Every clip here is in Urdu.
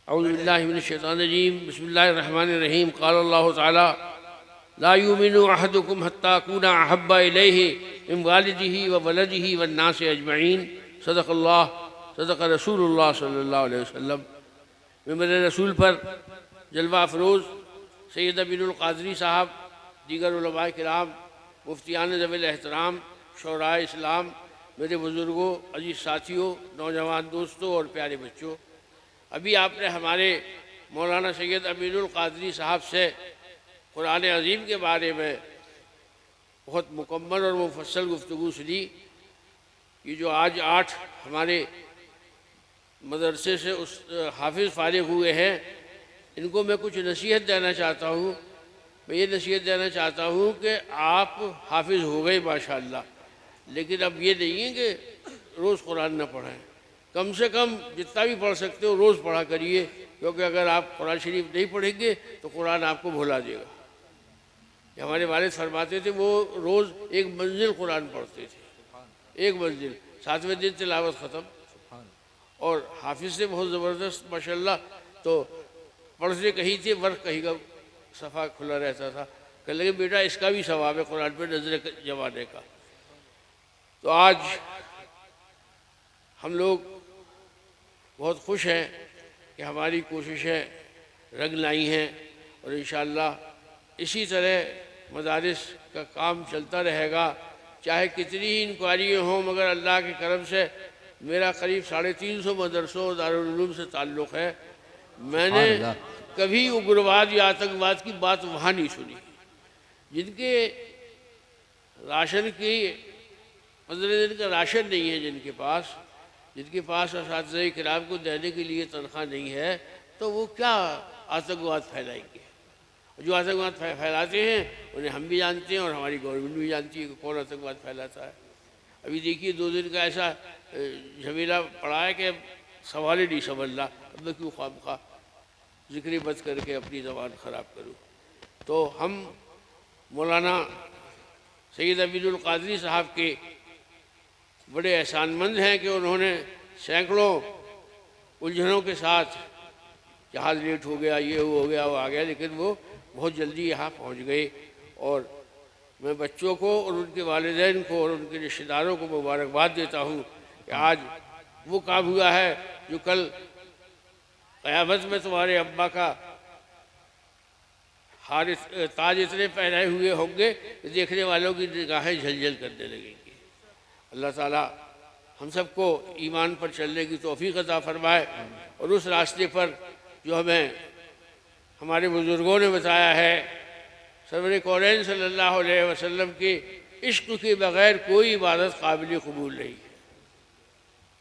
اعوذ باللہ من الشیطان الرجیم بسم اللہ الرحمن الرحیم قال اللہ تعالی لا یؤمن احدکم حتی اکون احب الیہ من والدہ وولدہ والناس اجمعین صدق اللہ صدق رسول اللہ صلی اللہ علیہ وسلم۔ ممبر رسول پر جلوہ افروز سید امین القادری صاحب، دیگر علماء کرام، مفتیان ذوی الاحترام، شعراء اسلام، میرے بزرگوں، عزیز ساتھیوں، نوجوان دوستوں اور پیارے بچوں، ابھی آپ نے ہمارے مولانا سید امین القادری صاحب سے قرآن عظیم کے بارے میں بہت مکمل اور مفصل گفتگو سنی۔ یہ جو آج 8 ہمارے مدرسے سے حافظ فارغ ہوئے ہیں، ان کو میں کچھ نصیحت دینا چاہتا ہوں۔ میں یہ نصیحت دینا چاہتا ہوں کہ آپ حافظ ہو گئے ماشاءاللہ، لیکن اب یہ نہیں ہے کہ روز قرآن نہ پڑھیں۔ کم سے کم جتنا بھی پڑھ سکتے ہو روز پڑھا کریے، کیونکہ اگر آپ قرآن شریف نہیں پڑھیں گے تو قرآن آپ کو بھلا دے گا۔ یہ ہمارے والد فرماتے تھے، وہ روز ایک منزل قرآن پڑھتے تھے، ایک منزل، 7ویں دن تلاوت ختم۔ اور حافظ سے بہت زبردست ماشاءاللہ، تو پڑھتے کہیں تھے، ورق کہیں کا صفحہ کھلا رہتا تھا، کہنے لگے بیٹا اس کا بھی ثواب ہے قرآن پہ نظر جمانے کا۔ تو آج ہم لوگ بہت خوش ہیں کہ ہماری کوششیں رنگ لائی ہیں، اور انشاءاللہ اسی طرح مدارس کا کام چلتا رہے گا، چاہے کتنی ہی انکوائریاں ہوں، مگر اللہ کے کرم سے میرا قریب 350 مدرسوں اور دارالعلوم سے تعلق ہے۔ میں نے کبھی اگرواد یا آتنکواد کی بات وہاں نہیں سنی۔ جن کے راشن کی 15 دن کا راشن نہیں ہے، جن کے پاس اساتذہ کرام کو دینے کے لیے تنخواہ نہیں ہے، تو وہ کیا آتنکواد پھیلائیں گے؟ جو آتنکواد پھیلاتے ہیں انہیں ہم بھی جانتے ہیں اور ہماری گورنمنٹ بھی جانتی ہے کہ کون آتنکواد پھیلاتا ہے۔ ابھی دیکھیے 2 دن کا ایسا جھمیلا پڑا ہے کہ سوال ہی نہیں سمجھ رہا، اب میں کیوں خواہ ذکر بد کر کے اپنی زبان خراب کروں۔ تو ہم مولانا سید امین القادری صاحب کے بڑے احسان مند ہیں کہ انہوں نے سینکڑوں الجھنوں کے ساتھ، جہاز لیٹ ہو گیا، یہ ہو گیا، وہ آ گیا، لیکن وہ بہت جلدی یہاں پہنچ گئے۔ اور میں بچوں کو اور ان کے والدین کو اور ان کے رشتہ داروں کو مبارکباد دیتا ہوں کہ آج وہ کام ہوا ہے جو کل قیامت میں تمہارے ابا کا تاج اتنے پہنائے ہوئے ہوں گے کہ دیکھنے والوں کی نگاہیں جھلجھل کرنے لگیں گی۔ اللہ تعالیٰ ہم سب کو ایمان پر چلنے کی توفیق عطا فرمائے، اور اس راستے پر جو ہمیں ہمارے بزرگوں نے بتایا ہے، سرور کونین صلی اللہ علیہ وسلم کے عشق کے بغیر کوئی عبادت قابل قبول نہیں ہے۔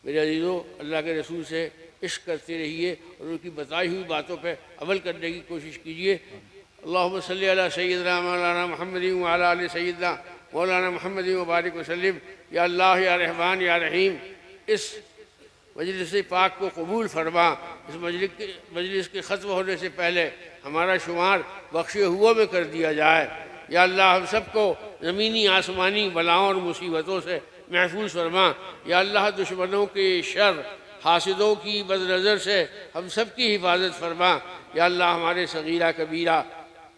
میرے عزیزوں، اللہ کے رسول سے عشق کرتے رہیے اور ان کی بتائی ہوئی باتوں پہ عمل کرنے کی کوشش کیجیے۔ اللہم صلی علی سیدنا مولانا محمد وعلی آل سیدنا مولانا محمد وبارک وسلم۔ یا اللہ یا رحمان یا رحیم، اس مجلس پاک کو قبول فرما، اس مجلس کے ختم ہونے سے پہلے ہمارا شمار بخشے ہوا میں کر دیا جائے۔ یا اللہ ہم سب کو زمینی آسمانی بلاؤں اور مصیبتوں سے محفوظ فرما۔ یا اللہ دشمنوں کے شر، حاسدوں کی بد نظر سے ہم سب کی حفاظت فرما۔ یا اللہ ہمارے صغیرہ کبیرہ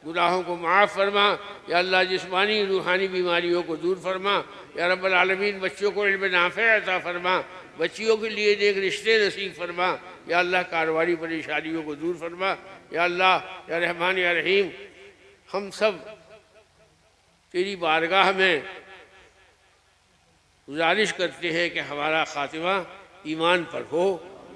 گناہوں کو معاف فرما۔ یا اللہ جسمانی روحانی بیماریوں کو دور فرما۔ یا رب العالمین بچوں کو علم نافع عطا فرما، بچیوں کے لیے نیک رشتے نصیب فرما۔ یا اللہ کاروباری پریشانیوں کو دور فرما۔ یا اللہ یا رحمان یا رحیم، ہم سب تیری بارگاہ میں گزارش کرتے ہیں کہ ہمارا خاتمہ ایمان پر ہو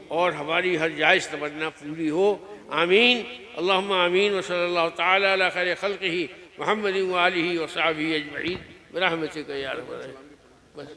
اور ہماری ہر جائز تمنا پوری ہو۔ آمین اللہم آمین، وصلی اللہ تعالی علی خیر خلقہ محمد وآلہ وصحبہ اجمعین برحمتک یا رب العالمین۔ بس